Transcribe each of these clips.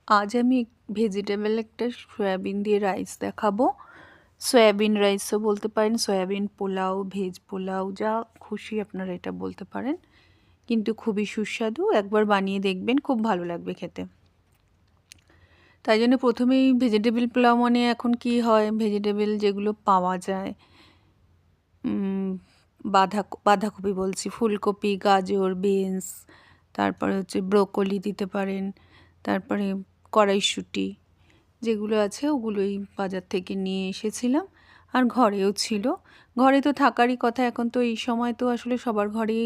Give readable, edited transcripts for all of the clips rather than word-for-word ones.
আজ আমি ভেজিটেবল একটা সয়াবিন দিয়ে রাইস দেখাবো। সয়াবিন রাইসও বলতে পারেন, সয়াবিন পোলাও, ভেজ পোলাও, যা খুশি আপনারা এটা বলতে পারেন। কিন্তু খুবই সুস্বাদু, একবার বানিয়ে দেখবেন, খুব ভালো লাগবে খেতে। তাই জন্য প্রথমেই ভেজিটেবল পোলাও মানে এখন কি হয়, ভেজিটেবল যেগুলো পাওয়া যায়, বাঁধাকপি বলছি, ফুলকপি, গাজর, বিনস, তারপরে হচ্ছে ব্রোকলি দিতে পারেন, তারপরে কড়াইশুঁটি যেগুলো আছে ওগুলোই বাজার থেকে নিয়ে এসেছিলাম। আর ঘরেও ছিল, ঘরে তো থাকারই কথা। এখন তো এই সময় তো আসলে সবার ঘরেই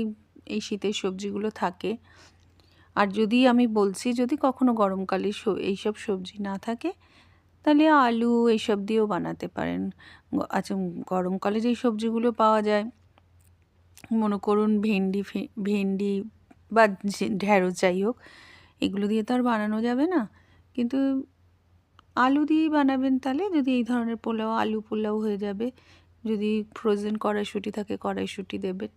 এই শীতের সবজিগুলো থাকে। আর যদি আমি বলছি, যদি কখনো গরমকালে এইসব সবজি না থাকে, তাহলে আলু এইসব দিয়েও বানাতে পারেন। আচ্ছা, গরমকালে যেই সবজিগুলো পাওয়া যায়, মনে করুন ভেন্ডি বা ঢ্যাঁড়স, যাই হোক, এগুলো দিয়ে তো আর বানানো যাবে না, কিন্তু আলু দিয়েই বানাবেন। তাহলে যদি এই ধরনের পোলাও, আলু পোলাও হয়ে যাবে। যদি ফ্রোজেন কড়াইশুঁটি থাকে, কড়াইশুঁটি দেবেন।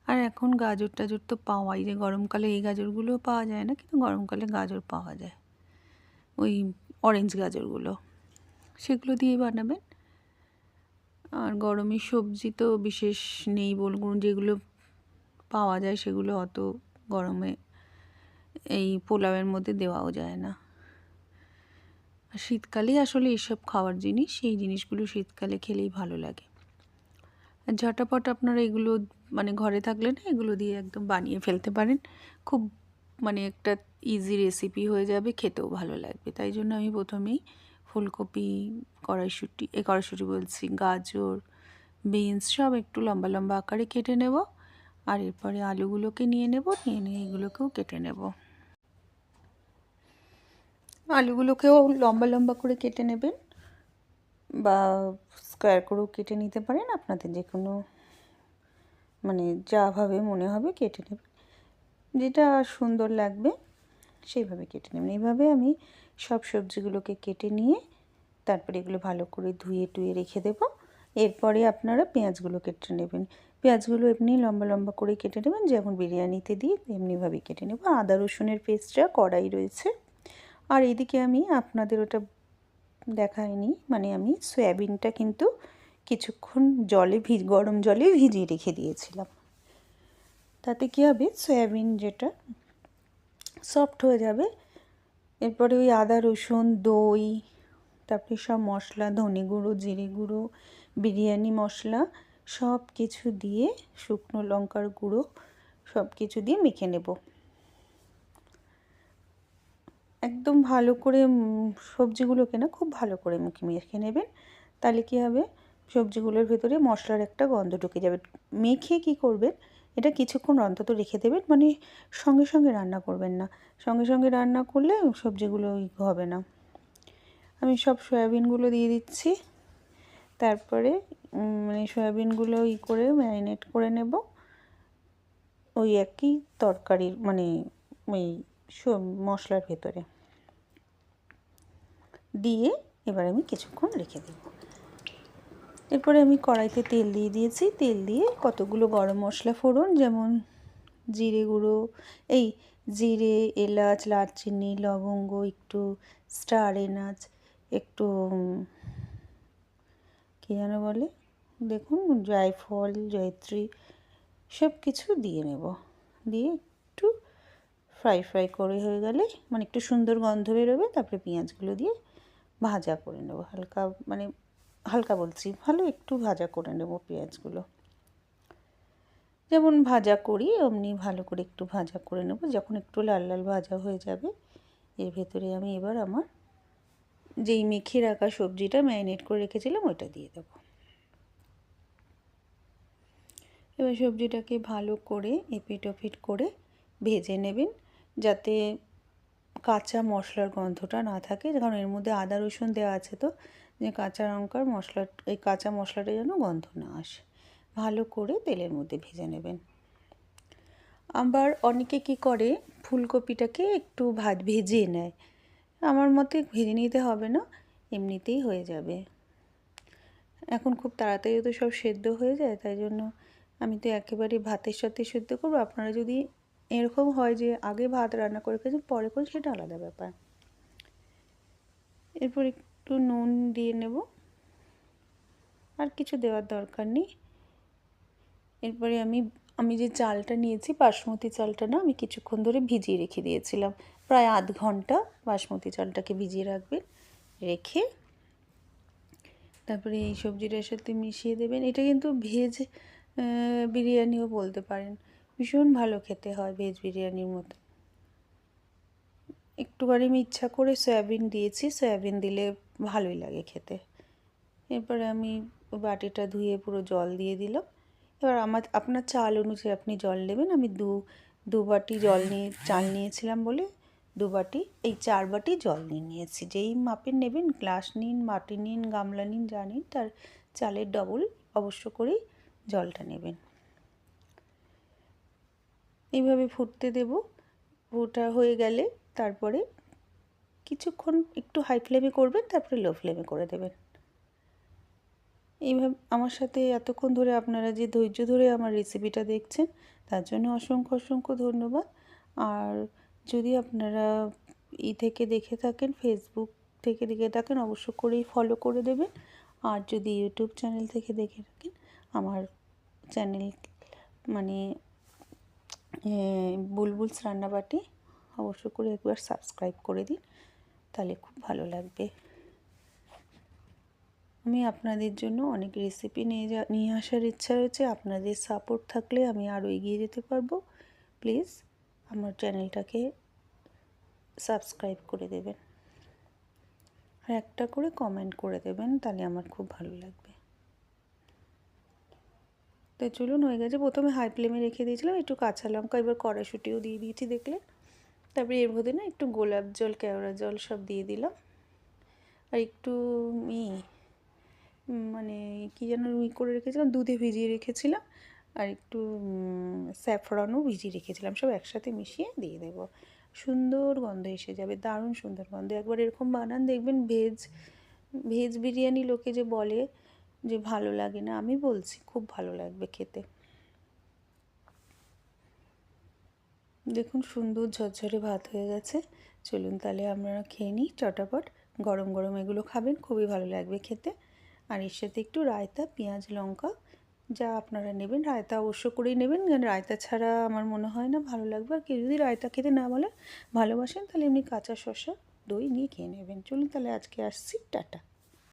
আর এখন গাজর টাজর তো পাওয়াই যায়, গরমকালে এই গাজরগুলোও পাওয়া যায় না, কিন্তু গরমকালে গাজর পাওয়া যায়, ওই অরেঞ্জ গাজরগুলো, সেগুলো দিয়েই বানাবেন। আর গরমের সবজি তো বিশেষ নেই বলুন, যেগুলো পাওয়া যায় সেগুলো অত গরমে এই পোলাওয়ের মধ্যে দেওয়াও যায় না। আর শীতকালেই আসলে এইসব খাওয়ার জিনিস, এই জিনিসগুলো শীতকালে খেলেই ভালো লাগে। আর ঝটাপট আপনারা এগুলো মানে ঘরে থাকলে না, এগুলো দিয়ে একদম বানিয়ে ফেলতে পারেন। খুব মানে একটা ইজি রেসিপি হয়ে যাবে, খেতেও ভালো লাগবে। তাই জন্য আমি প্রথমেই ফুলকপি, কড়াইশুঁটি বলছি, গাজর, বিনস সব একটু লম্বা লম্বা আকারে কেটে নেব। আর এরপরে আলুগুলোকে নিয়ে নিয়ে এগুলোকেও কেটে নেব। আলুগুলোকেও লম্বা লম্বা করে কেটে নেবেন, বা স্কোয়ার করেও কেটে নিতে পারেন, আপনাদের যে কোনো মানে যাভাবে মনে হবে কেটে নেবেন, যেটা সুন্দর লাগবে সেইভাবে কেটে নেবেন। এইভাবে আমি সব সবজিগুলোকে কেটে নিয়ে তারপরে এগুলো ভালো করে ধুয়ে টুয়ে রেখে দেবো। এরপরে আপনারা পেঁয়াজগুলো কেটে নেবেন। পেঁয়াজগুলো এমনি লম্বা লম্বা করে কেটে নেবেন, যেমন বিরিয়ানিতে দিই এমনিভাবেই কেটে নেব। আদা রসুনের পেস্টটা কড়াই রয়েছে। আর এদিকে আমি আপনাদের ওটা দেখাইনি, মানে আমি সয়াবিনটা কিন্তু কিছুক্ষণ গরম জলে ভিজিয়ে রেখে দিয়েছিলাম। তাতে কী হবে, সয়াবিন যেটা সফট হয়ে যাবে। এরপরে ওই আদা রসুন, দই, তারপরে সব মশলা, ধনে গুঁড়ো, জিরে গুঁড়ো, বিরিয়ানি মশলা সব কিছু দিয়ে, শুকনো লঙ্কার গুঁড়ো সব কিছু দিয়ে মেখে নেব। একদম ভালো করে সবজিগুলোকে না খুব ভালো করে মেখে নেবেন। তাহলে কী হবে, সবজিগুলোর ভেতরে মশলার একটা গন্ধ ঢুকে যাবে। মেখে কী করবেন, এটা কিছুক্ষণ অন্তত রেখে দেবেন, মানে সঙ্গে সঙ্গে রান্না করবেন না। সঙ্গে সঙ্গে রান্না করলে সবজিগুলো হবে না। আমি সব সয়াবিনগুলো দিয়ে দিচ্ছি। তারপরে মানে সয়াবিনগুলো করে ম্যারিনেট করে নেব ওই একই তরকারির মানে ওই মশলার ভেতরে দিয়ে এবার আমি কিছুক্ষণ রেখে দেব। এরপরে আমি কড়াইতে তেল দিয়ে দিয়েছি। তেল দিয়ে কতগুলো গরম মশলা ফোড়ন, যেমন জিরে গুঁড়ো, জিরে, এলাচ, দারচিনি, লবঙ্গ, একটু স্টার এনাচ, একটু কী যেন বলে, দেখুন, জায়ফল, জয়ত্রী, সব কিছু দিয়ে নেব। দিয়ে একটু ফ্রাই করে হয়ে গেলে, মানে একটু সুন্দর গন্ধ বেরোবে, তারপরে পেঁয়াজগুলো দিয়ে ভাজা করে নেব। হালকা বলছি, ভালো একটু ভাজা করে নেব পেঁয়াজগুলো। যেমন ভাজা করি অমনি ভালো করে একটু ভাজা করে নেব। যখন একটু লাল লাল ভাজা হয়ে যাবে, এর ভেতরে আমি এবার আমার যেই মেখে রাখা সবজিটা ম্যারিনেট করে রেখেছিলাম ওইটা দিয়ে দেবো। এবার সবজিটাকে ভালো করে এপিট ওপিট করে ভেজে নেবেন, যাতে কাঁচা মশলার গন্ধটা না থাকে। কারণ এর মধ্যে আদা রসুন দেওয়া আছে, তো যে কাঁচা লঙ্কার মশলা, এই কাঁচা মশলাটা যেন গন্ধ না আসে। ভালো করে তেলের মধ্যে ভেজে নেবেন। আবার অনেকে কি করে, ফুলকপিটাকে একটু ভেজে নেয়। আমার মতে ভেজে নিতে হবে না, এমনিতেই হয়ে যাবে। এখন খুব তাড়াতাড়ি তো সব সেদ্ধ হয়ে যায়, তাই জন্য আমি তো একেবারে ভাতের সাথে সেদ্ধ করবো। আপনারা যদি এরকম হয় যে আগে ভাত রান্না করে রেখেছেন পরে করে, সেটা আলাদা ব্যাপার। এরপর একটু নুন দিয়ে নেব, আর কিছু দেওয়ার দরকার নেই। এরপরে আমি যে চালটা নিয়েছি বাসমতি চালটা না, আমি কিছুক্ষণ ধরে ভিজিয়ে রেখে দিয়েছিলাম, প্রায় আধ ঘন্টা বাসমতি চালটাকে ভিজিয়ে রাখবেন। রেখে তারপরে এই সবজিটার সাথে মিশিয়ে দেবেন। এটা কিন্তু ভেজ বিরিয়ানিও বলতে পারেন, ভীষণ ভালো খেতে হয় ভেজ বিরিয়ানির মতো। একটুখানি আমি ইচ্ছা করে সয়াবিন দিয়েছি, সয়াবিন দিলে ভালোই লাগে খেতে। এরপরে আমি বাটিটা ধুয়ে পুরো জল দিয়ে দিলাম। এবার আপনার চাল অনুযায়ী আপনি জল নেবেন। আমি দু বাটি চাল নিয়েছিলাম বলে 2 বাটি, এই 4 বাটি জল নিয়েছি। যেই মাপের নেবেন, গ্লাস নিন, মাটি নিন, গামলা নিন, যা নিন, তার চালের ডবল অবশ্য করেই জলটা নেবেন। এইভাবে ফুটতে দেব। ফুটা হয়ে গেলে তারপরে কিছুক্ষণ একটু হাই ফ্লেমে করবেন, তারপরে লো ফ্লেমে করে দেবেন। এইভাবে আমার সাথে এতক্ষণ ধরে আপনারা যে ধৈর্য ধরে আমার রেসিপিটা দেখছেন, তার জন্য অসংখ্য অসংখ্য ধন্যবাদ। আর যদি আপনারা থেকে দেখে থাকেন, ফেসবুক থেকে দেখে থাকেন, অবশ্য করেই ফলো করে দেবেন। আর যদি ইউটিউব চ্যানেল থেকে দেখে থাকেন, আমার চ্যানেল মানে বুলবুলস রান্নাবাটি অবশ্য করে একবার সাবস্ক্রাইব করে দিন, তাহলে খুব ভালো লাগবে। আমি আপনাদের জন্য অনেক রেসিপি নিয়ে আসার ইচ্ছা রয়েছে। আপনাদের সাপোর্ট থাকলে আমি আরও এগিয়ে যেতে পারবো। প্লিজ আমার চ্যানেলটাকে সাবস্ক্রাইব করে দেবেন, আর একটা করে কমেন্ট করে দেবেন, তাহলে আমার খুব ভালো লাগবে। তো চলুন, হয়ে গেছে। প্রথমে হাই ফ্লেমে রেখে দিয়েছিলাম, একটু কাঁচা লঙ্কা, এবার কড়াইশুঁটিও দিয়ে দিয়েছি দেখলেন। তারপরে এর মধ্যে না একটু গোলাপ জল, কেওড়া জল সব দিয়ে দিলাম, আর একটু মানে কী যেন করে রেখেছিলাম, দুধে ভিজিয়ে রেখেছিলাম, আর একটু স্যাফরনও ভিজিয়ে রেখেছিলাম, সব একসাথে মিশিয়ে দিয়ে দেবো। সুন্দর গন্ধ এসে যাবে, দারুণ সুন্দর গন্ধ। একবার এরকম বানান, দেখবেন ভেজ বিরিয়ানি লোকে যে বলে যে ভালো লাগে না, আমি বলছি খুব ভালো লাগবে খেতে। দেখুন সুন্দর ঝরঝরে ভাত হয়ে গেছে। চলুন তাহলে আপনারা খেয়ে নিই চটাপট। গরম গরম এগুলো খাবেন, খুবই ভালো লাগবে খেতে। আর এর সাথে একটু রায়তা, পেঁয়াজ, লঙ্কা, যা আপনারা নেবেন। রায়তা অবশ্য করেই নেবেন, কারণ রায়তা ছাড়া আমার মনে হয় না ভালো লাগবে। আর কেউ যদি রায়তা খেতে না ভালোবাসেন, তাহলে এমনি কাঁচা শসা, দই নিয়ে খেয়ে নেবেন। চলুন তাহলে আজকে আসছি, টাটা।